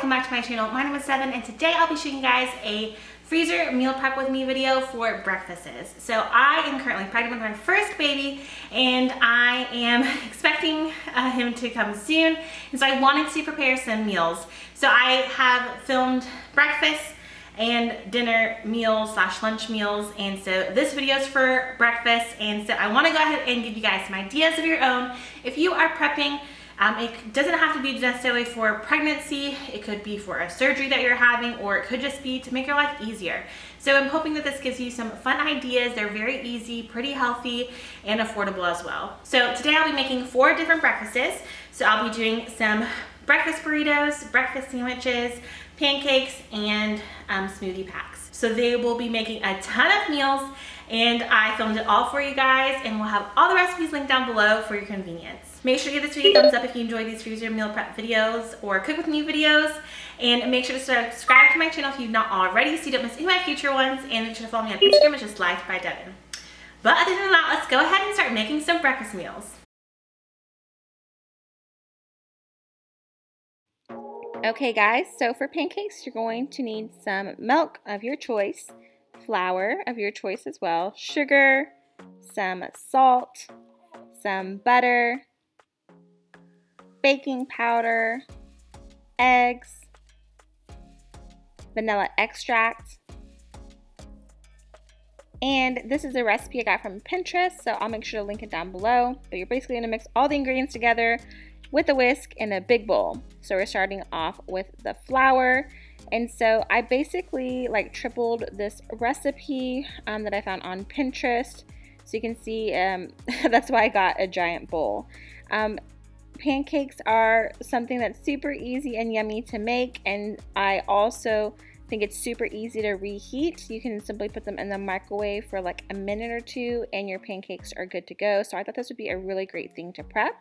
welcome back to my channel. My name is Devyn and today I'll be showing you guys a freezer meal prep with me video for breakfasts. So I am currently pregnant with my first baby and I am expecting him to come soon, and so I wanted to prepare some meals. So I have filmed breakfast and dinner meals / lunch meals, and so this video is for breakfast, and so I want to go ahead and give you guys some ideas of your own. If you are prepping, it doesn't have to be necessarily for pregnancy. It could be for a surgery that you're having, or it could just be to make your life easier. So I'm hoping that this gives you some fun ideas. They're very easy, pretty healthy, and affordable as well. So today I'll be making 4 different breakfasts. So I'll be doing some breakfast burritos, breakfast sandwiches, pancakes, and smoothie packs. So they will be making a ton of meals, and I filmed it all for you guys, and we'll have all the recipes linked down below for your convenience. Make sure to give this video a thumbs up if you enjoy these freezer meal prep videos or cook with me videos, and make sure to subscribe to my channel if you've not already so you don't miss any of my future ones, and make sure to follow me on Instagram. It's just Life by Devyn. But other than that, let's go ahead and start making some breakfast meals. Okay guys, so for pancakes you're going to need some milk of your choice, flour of your choice as well, sugar, some salt, some butter, baking powder, eggs, vanilla extract, and this is a recipe I got from Pinterest, so I'll make sure to link it down below. But you're basically going to mix all the ingredients together with a whisk in a big bowl. So we're starting off with the flour, and so I basically tripled this recipe that I found on Pinterest. So you can see that's why I got a giant bowl. Pancakes are something that's super easy and yummy to make, and I also think it's super easy to reheat. You can simply put them in the microwave for like a minute or two and your pancakes are good to go. So I thought this would be a really great thing to prep.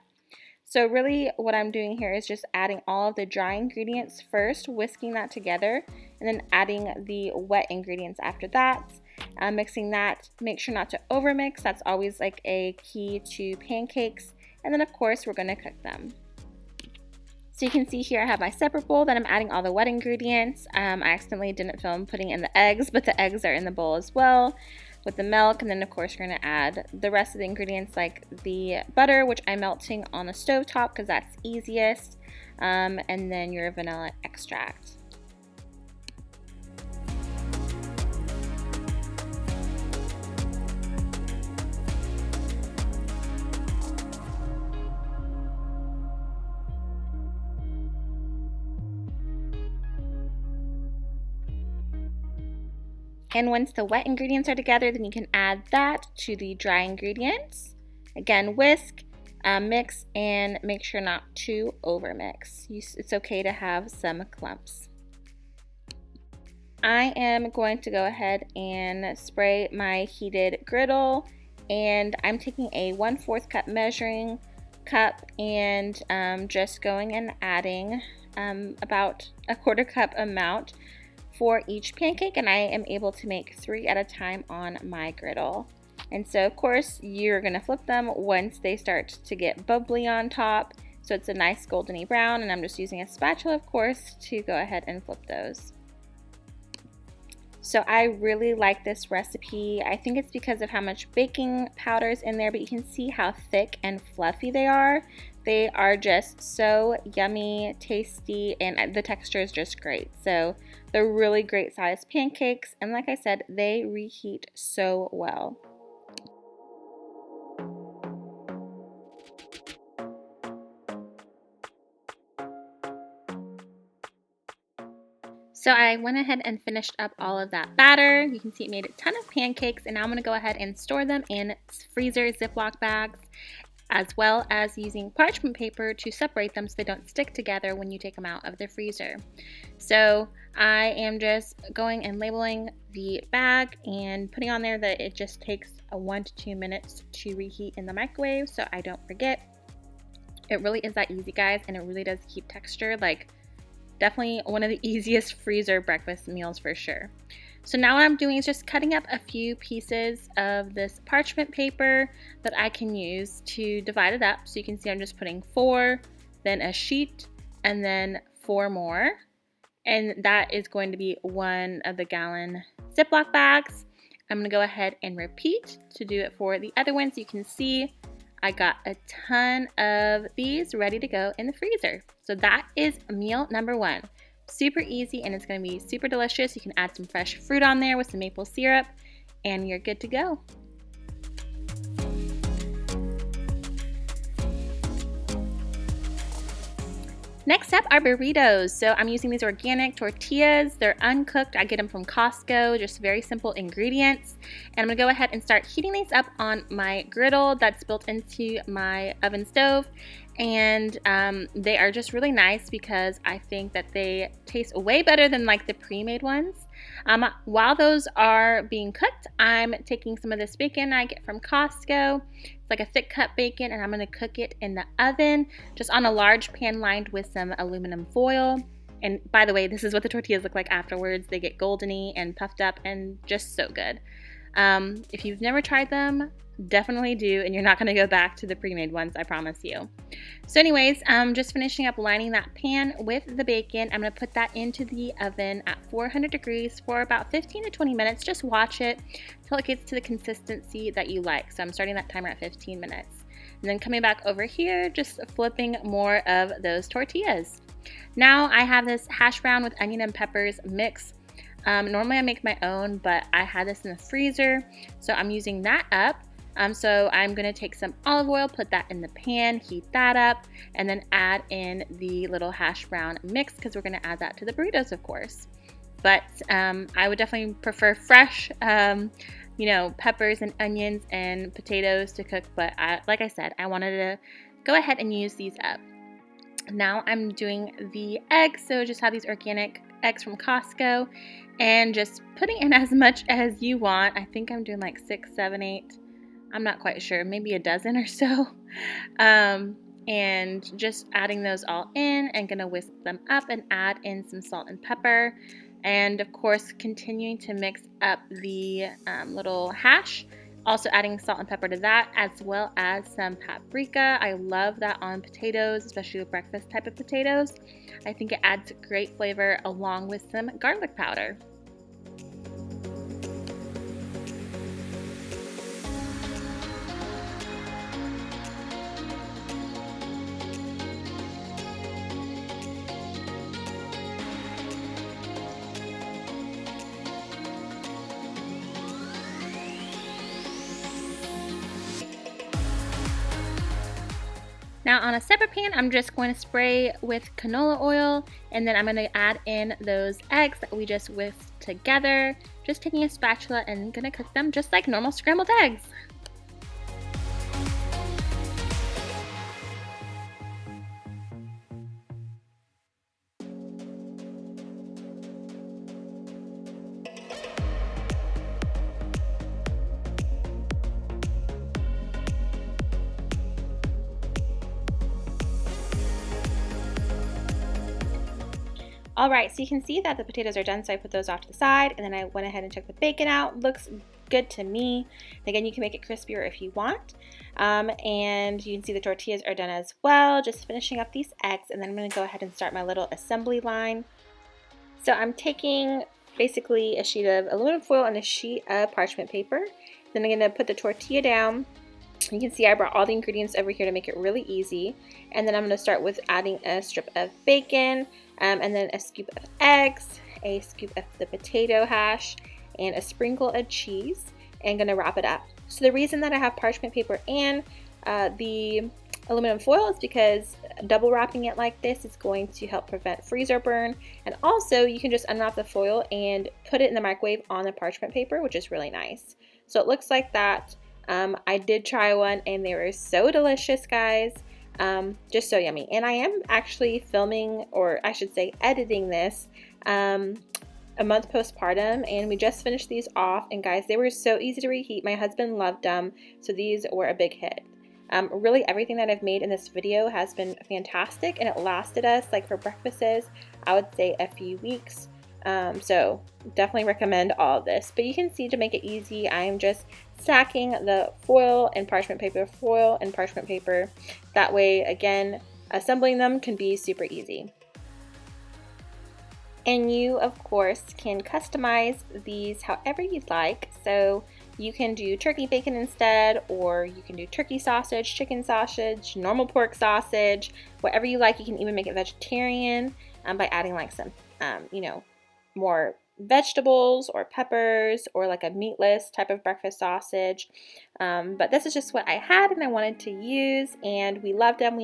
So really what I'm doing here is just adding all of the dry ingredients first, whisking that together, and then adding the wet ingredients after that. Mixing that, make sure not to overmix. That's always like a key to pancakes. And then of course we're going to cook them. So you can see here I have my separate bowl that I'm adding all the wet ingredients. I accidentally didn't film putting in the eggs, but the eggs are in the bowl as well with the milk. And then of course we're going to add the rest of the ingredients like the butter, which I'm melting on the stove top because that's easiest, and then your vanilla extract. And once the wet ingredients are together, then you can add that to the dry ingredients. Again, whisk, mix, and make sure not to overmix. It's okay to have some clumps. I am going to go ahead and spray my heated griddle, and I'm taking a 1/4 cup measuring cup and just going and adding about a 1/4 cup amount for each pancake, and I am able to make 3 at a time on my griddle. And so of course you're gonna flip them once they start to get bubbly on top, so it's a nice goldeny brown, and I'm just using a spatula of course to go ahead and flip those. So I really like this recipe. I think it's because of how much baking powder is in there, but you can see how thick and fluffy they are. They are just so yummy, tasty, and the texture is just great. So they're really great sized pancakes, and like I said, they reheat so well. So I went ahead and finished up all of that batter. You can see it made a ton of pancakes, and now I'm going to go ahead and store them in freezer Ziploc bags, as well as using parchment paper to separate them so they don't stick together when you take them out of the freezer. So I am just going and labeling the bag and putting on there that it just takes 1 to 2 minutes to reheat in the microwave, so I don't forget. It really is that easy, guys, and it really does keep texture. Definitely one of the easiest freezer breakfast meals for sure. So now what I'm doing is just cutting up a few pieces of this parchment paper that I can use to divide it up. So you can see I'm just putting 4, then a sheet, and then 4 more. and that is going to be 1 of the gallon Ziploc bags. I'm gonna go ahead and repeat to do it for the other ones. You can see I got a ton of these ready to go in the freezer. So that is meal number 1. Super easy, and it's gonna be super delicious. You can add some fresh fruit on there with some maple syrup, and you're good to go. Next up are burritos. So I'm using these organic tortillas. They're uncooked. I get them from Costco, just very simple ingredients. And I'm gonna go ahead and start heating these up on my griddle that's built into my oven stove. And they are just really nice because I think that they taste way better than like the pre-made ones. While those are being cooked, I'm taking some of this bacon I get from Costco. It's like a thick cut bacon, and I'm gonna cook it in the oven, just on a large pan lined with some aluminum foil. And by the way, this is what the tortillas look like afterwards. They get goldeny and puffed up and just so good. If you've never tried them, definitely do, and you're not gonna go back to the pre-made ones, I promise you. So anyways, just finishing up lining that pan with the bacon. I'm gonna put that into the oven at 400 degrees for about 15 to 20 minutes. Just watch it until it gets to the consistency that you like. So I'm starting that timer at 15 minutes. And then coming back over here, just flipping more of those tortillas. Now I have this hash brown with onion and peppers mix. Normally I make my own, but I had this in the freezer, so I'm using that up. So I'm gonna take some olive oil, put that in the pan, heat that up, and then add in the little hash brown mix because we're gonna add that to the burritos, of course. But I would definitely prefer fresh, peppers and onions and potatoes to cook. But like I said, I wanted to go ahead and use these up. Now I'm doing the eggs, so just have these organic eggs from Costco, and just putting in as much as you want. I think I'm doing like 6, 7, 8. I'm not quite sure, maybe a dozen or so. And just adding those all in and gonna whisk them up and add in some salt and pepper. And of course, continuing to mix up the little hash. Also adding salt and pepper to that, as well as some paprika. I love that on potatoes, especially the breakfast type of potatoes. I think it adds great flavor along with some garlic powder. Now on a separate pan, I'm just going to spray with canola oil, and then I'm going to add in those eggs that we just whisked together. Just taking a spatula and going to cook them just like normal scrambled eggs. Alright, so you can see that the potatoes are done, so I put those off to the side, and then I went ahead and took the bacon out. Looks good to me. Again, you can make it crispier if you want. And you can see the tortillas are done as well. Just finishing up these eggs, and then I'm going to go ahead and start my little assembly line. So I'm taking basically a sheet of aluminum foil and a sheet of parchment paper. Then I'm going to put the tortilla down. You can see I brought all the ingredients over here to make it really easy. And then I'm going to start with adding a strip of bacon, and then a scoop of eggs, a scoop of the potato hash, and a sprinkle of cheese, and going to wrap it up. So the reason that I have parchment paper and the aluminum foil is because double wrapping it like this is going to help prevent freezer burn. And also you can just unwrap the foil and put it in the microwave on the parchment paper, which is really nice. So it looks like that. I did try one and they were so delicious, guys. Just so yummy. And I am actually filming, or I should say editing this a month postpartum, and we just finished these off, and guys, they were so easy to reheat. My husband loved them, so these were a big hit. Really everything that I've made in this video has been fantastic, and it lasted us, like for breakfasts, I would say a few weeks. So definitely recommend all of this. But you can see, to make it easy, I'm just stacking the foil and parchment paper, That way, again, assembling them can be super easy. And you, of course, can customize these however you'd like. So you can do turkey bacon instead, or you can do turkey sausage, chicken sausage, normal pork sausage, whatever you like. You can even make it vegetarian by adding like some, more vegetables or peppers, or like a meatless type of breakfast sausage. But this is just what I had and I wanted to use, and we loved them.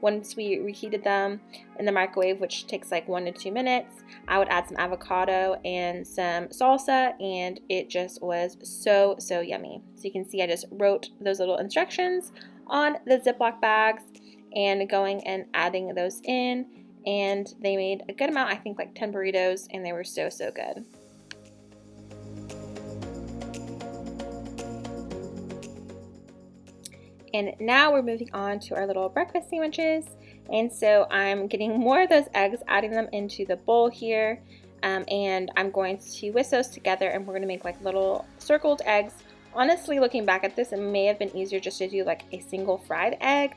Once we reheated them in the microwave, which takes like 1 to 2 minutes, I would add some avocado and some salsa, and it just was so yummy. So you can see I just wrote those little instructions on the Ziploc bags and going and adding those in, and they made a good amount, I think like 10 burritos, and they were so good. And now we're moving on to our little breakfast sandwiches. And so I'm getting more of those eggs, adding them into the bowl here. And I'm going to whisk those together, and we're going to make like little circled eggs. Honestly, looking back at this, it may have been easier just to do like a single fried egg,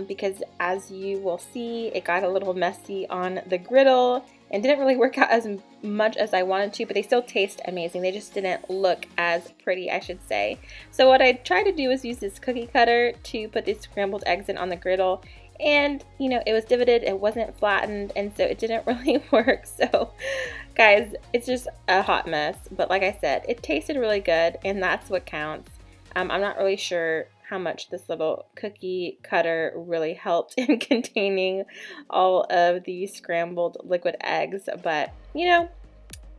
because as you will see, it got a little messy on the griddle and didn't really work out as much as I wanted to, but they still taste amazing. They just didn't look as pretty, I should say. So what I tried to do was use this cookie cutter to put these scrambled eggs in on the griddle, and it was divoted, it wasn't flattened, and so it didn't really work. So guys, it's just a hot mess, but like I said, it tasted really good, and that's what counts. I'm not really sure how much this little cookie cutter really helped in containing all of the scrambled liquid eggs, but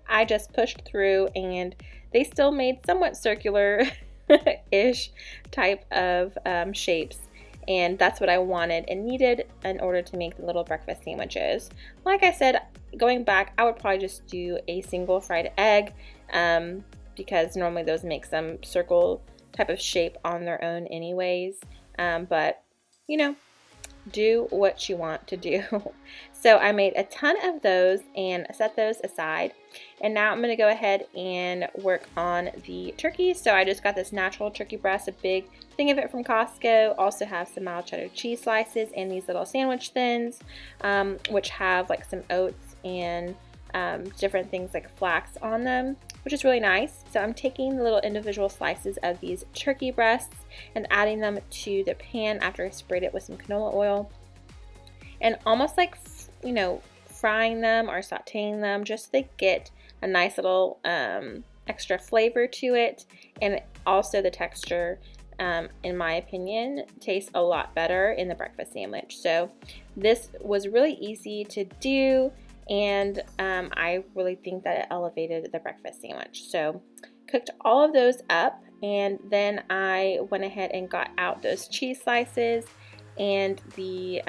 I just pushed through, and they still made somewhat circular-ish type of shapes, and that's what I wanted and needed in order to make the little breakfast sandwiches. Like I said, going back, I would probably just do a single fried egg, because normally those make some circle type of shape on their own anyways, but do what you want to do. So I made a ton of those and set those aside, and now I'm going to go ahead and work on the turkey. So I just got this natural turkey breast, a big thing of it from Costco. Also have some mild cheddar cheese slices and these little sandwich thins, which have like some oats and different things like flax on them, which is really nice. So I'm taking the little individual slices of these turkey breasts and adding them to the pan after I sprayed it with some canola oil, and almost like frying them or sauteing them, just so they get a nice little extra flavor to it. And also the texture, in my opinion, tastes a lot better in the breakfast sandwich. So this was really easy to do, and I really think that it elevated the breakfast sandwich. So cooked all of those up, and then I went ahead and got out those cheese slices and the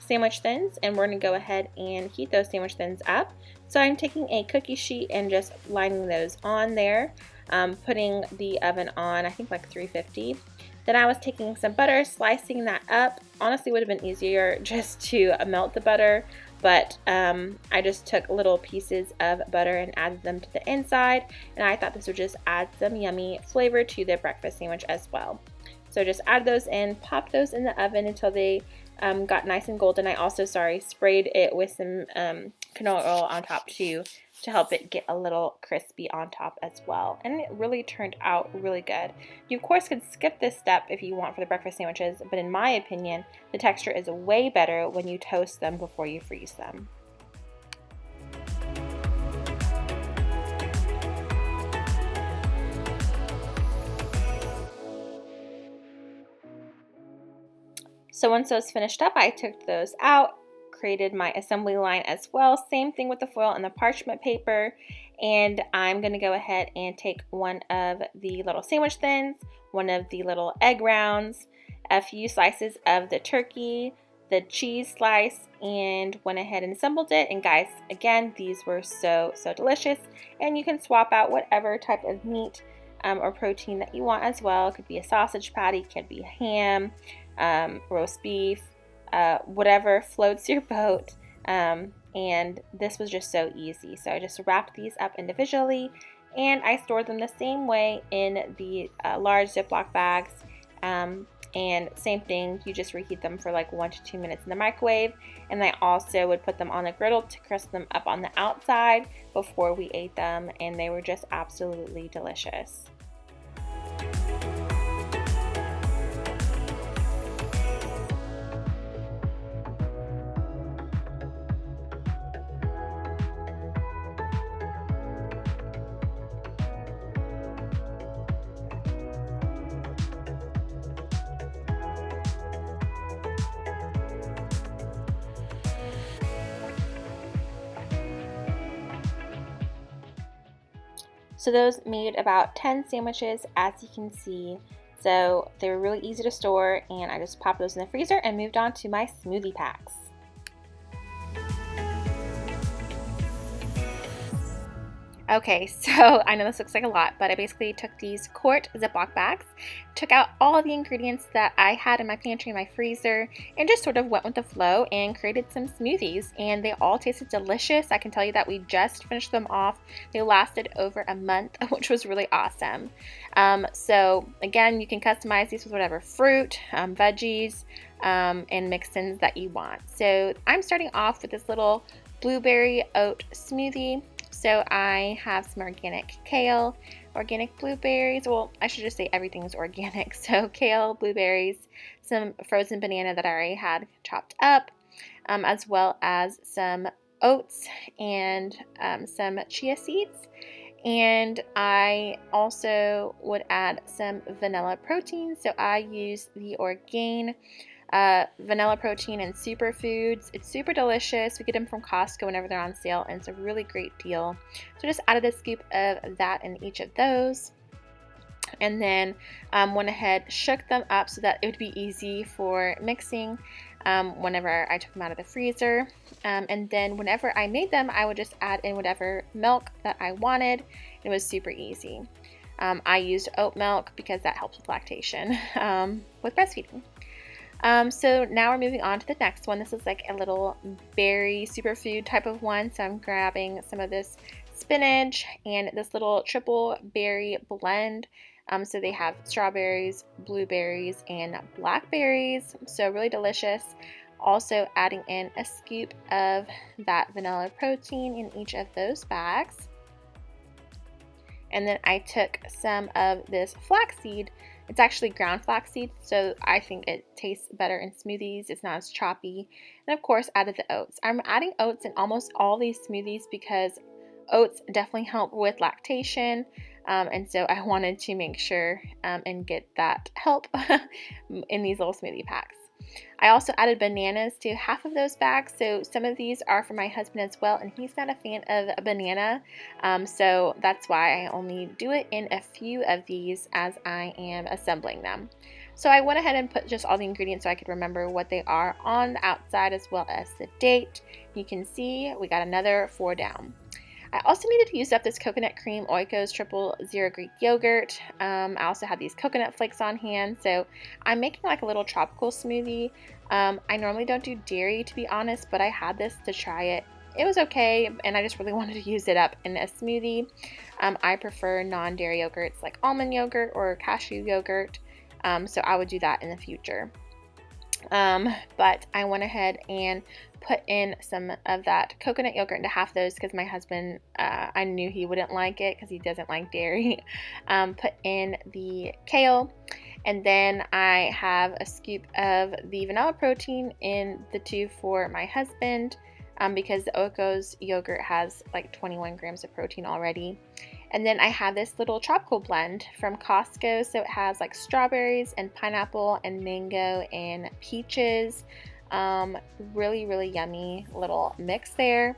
sandwich thins, and we're going to go ahead and heat those sandwich thins up. So I'm taking a cookie sheet and just lining those on there, putting the oven on, I think like 350. Then I was taking some butter, slicing that up. Honestly, it would have been easier just to melt the butter, but I just took little pieces of butter and added them to the inside, and I thought this would just add some yummy flavor to the breakfast sandwich as well. So just add those in, pop those in the oven until they got nice and golden. I also, sprayed it with some canola oil on top too, to help it get a little crispy on top as well. And it really turned out really good. You of course could skip this step if you want for the breakfast sandwiches, but in my opinion, the texture is way better when you toast them before you freeze them. So once those finished up, I took those out, created my assembly line as well. Same thing with the foil and the parchment paper. And I'm going to go ahead and take one of the little sandwich thins, one of the little egg rounds, a few slices of the turkey, the cheese slice, and went ahead and assembled it. And guys, again, these were so delicious. And you can swap out whatever type of meat or protein that you want as well. It could be a sausage patty, it could be ham, roast beef, whatever floats your boat. And this was just so easy. So I just wrapped these up individually, and I stored them the same way in the large Ziploc bags. And same thing, you just reheat them for like 1 to 2 minutes in the microwave. And I also would put them on the griddle to crisp them up on the outside before we ate them, and they were just absolutely delicious. So those made about 10 sandwiches, as you can see. So they were really easy to store, and I just popped those in the freezer and moved on to my smoothie packs. Okay, so I know this looks like a lot, but I basically took these quart Ziploc bags, took out all the ingredients that I had in my pantry and my freezer, and just sort of went with the flow and created some smoothies, and they all tasted delicious. I can tell you that we just finished them off. They lasted over a month, which was really awesome. So again, you can customize these with whatever fruit, veggies, and mix-ins that you want. So I'm starting off with this little blueberry oat smoothie. So I have some organic kale, organic blueberries. Well, I should just say everything's organic. So kale, blueberries, some frozen banana that I already had chopped up, as well as some oats and some chia seeds. And I also would add some vanilla protein. So I use the Orgain vanilla protein and superfoods. It's super delicious. We get them from Costco whenever they're on sale, and it's a really great deal. So just added a scoop of that in each of those, and then went ahead, shook them up so that it would be easy for mixing whenever I took them out of the freezer. And then whenever I made them, I would just add in whatever milk that I wanted. It was super easy. I used oat milk because that helps with lactation with breastfeeding. So now we're moving on to the next one. This is like a little berry superfood type of one. So I'm grabbing some of this spinach and this little triple berry blend. So they have strawberries, blueberries, and blackberries. So really delicious. Also adding in a scoop of that vanilla protein in each of those bags. And then I took some of this flaxseed. It's actually ground flaxseed, so I think it tastes better in smoothies. It's not as choppy. And of course, added the oats. I'm adding oats in almost all these smoothies because oats definitely help with lactation. And so I wanted to make sure and get that help in these little smoothie packs. I also added bananas to half of those bags, so some of these are for my husband as well, and he's not a fan of a banana, so that's why I only do it in a few of these as I am assembling them. So I went ahead and put just all the ingredients so I could remember what they are on the outside as well as the date. You can see we got another 4 down. I also needed to use up this coconut cream Oikos Triple Zero Greek yogurt. I also had these coconut flakes on hand, so I'm making like a little tropical smoothie. I normally don't do dairy, to be honest, but I had this to try it. It was okay, and I just really wanted to use it up in a smoothie. I prefer non-dairy yogurts like almond yogurt or cashew yogurt, so I would do that in the future. But I went ahead and put in some of that coconut yogurt into half of those because my husband, I knew he wouldn't like it because he doesn't like dairy. Put in the kale, and then I have a scoop of the vanilla protein in the tube for my husband because the Oikos yogurt has like 21 grams of protein already. And then I have this little tropical blend from Costco. So it has like strawberries and pineapple and mango and peaches. Really, really yummy little mix there.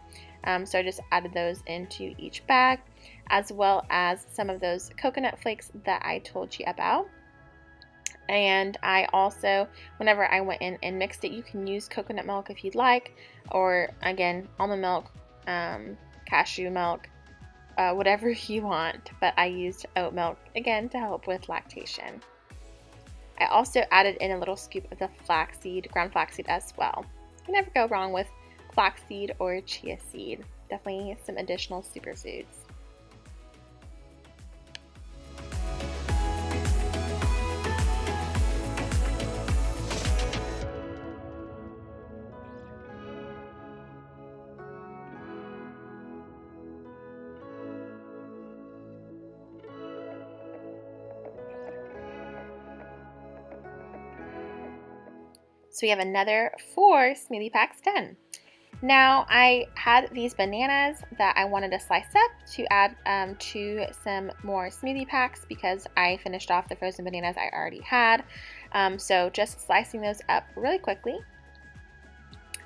So I just added those into each bag, as well as some of those coconut flakes that I told you about. And I also, whenever I went in and mixed it, you can use coconut milk if you'd like, or again, almond milk, cashew milk, whatever you want, but I used oat milk again to help with lactation. I also added in a little scoop of the flaxseed, ground flaxseed as well. You can never go wrong with flaxseed or chia seed. Definitely some additional superfoods. So we have another 4 smoothie packs done. Now I had these bananas that I wanted to slice up to add to some more smoothie packs because I finished off the frozen bananas I already had. So just slicing those up really quickly.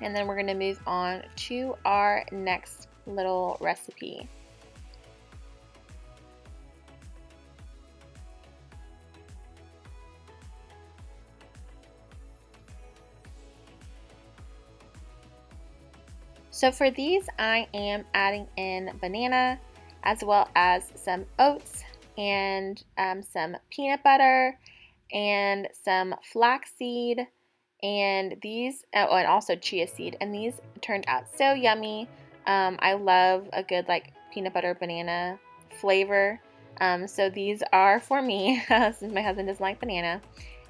And then we're going to move on to our next little recipe. So for these, I am adding in banana as well as some oats and some peanut butter and some flaxseed and these, oh, and also chia seed. And these turned out so yummy. I love a good like peanut butter banana flavor. So these are for me since my husband doesn't like banana.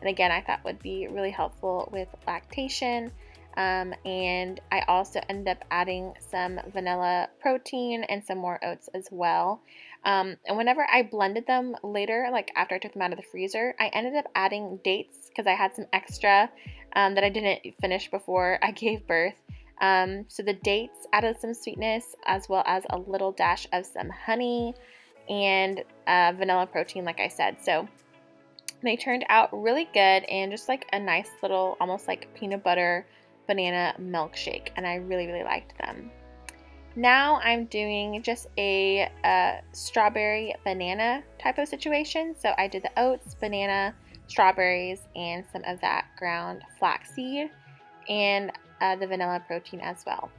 And again, I thought would be really helpful with lactation. And I also ended up adding some vanilla protein and some more oats as well. And whenever I blended them later, like after I took them out of the freezer, I ended up adding dates because I had some extra that I didn't finish before I gave birth. So the dates added some sweetness as well as a little dash of some honey and vanilla protein, like I said. So they turned out really good and just like a nice little, almost like peanut butter banana milkshake, and I really, really liked them. Now I'm doing just a strawberry banana type of situation. So I did the oats, banana, strawberries, and some of that ground flaxseed and the vanilla protein as well.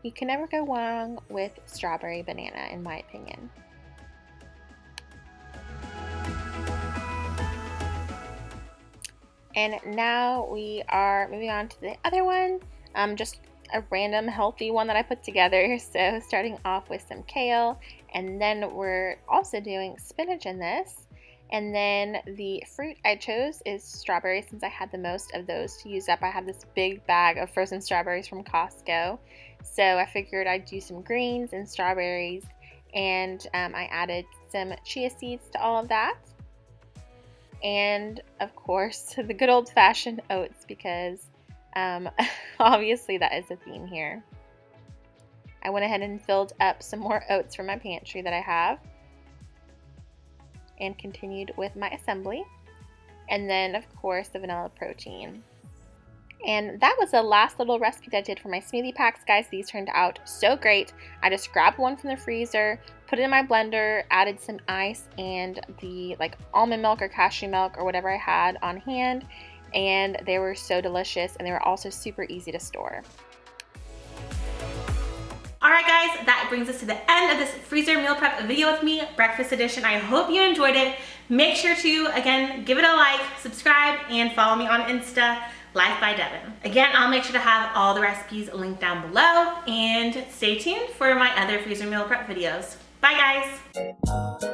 You can never go wrong with strawberry banana, in my opinion. And now we are moving on to the other one, just a random healthy one that I put together. So starting off with some kale, and then we're also doing spinach in this. And then the fruit I chose is strawberries since I had the most of those to use up. I had this big bag of frozen strawberries from Costco. So I figured I'd do some greens and strawberries, and I added some chia seeds to all of that. And of course, the good old-fashioned oats because obviously that is a theme here. I went ahead and filled up some more oats from my pantry that I have and continued with my assembly. And then, of course, the vanilla protein. And that was the last little recipe that I did for my smoothie packs, guys. These turned out so great. I just grabbed one from the freezer, put it in my blender, added some ice and the like almond milk or cashew milk or whatever I had on hand, and they were so delicious, and they were also super easy to store. Alright guys, that brings us to the end of this freezer meal prep video with me, breakfast edition. I hope you enjoyed it. Make sure to, again, give it a like, subscribe, and follow me on Insta, Life by Devyn. Again, I'll make sure to have all the recipes linked down below, and stay tuned for my other freezer meal prep videos. Bye guys!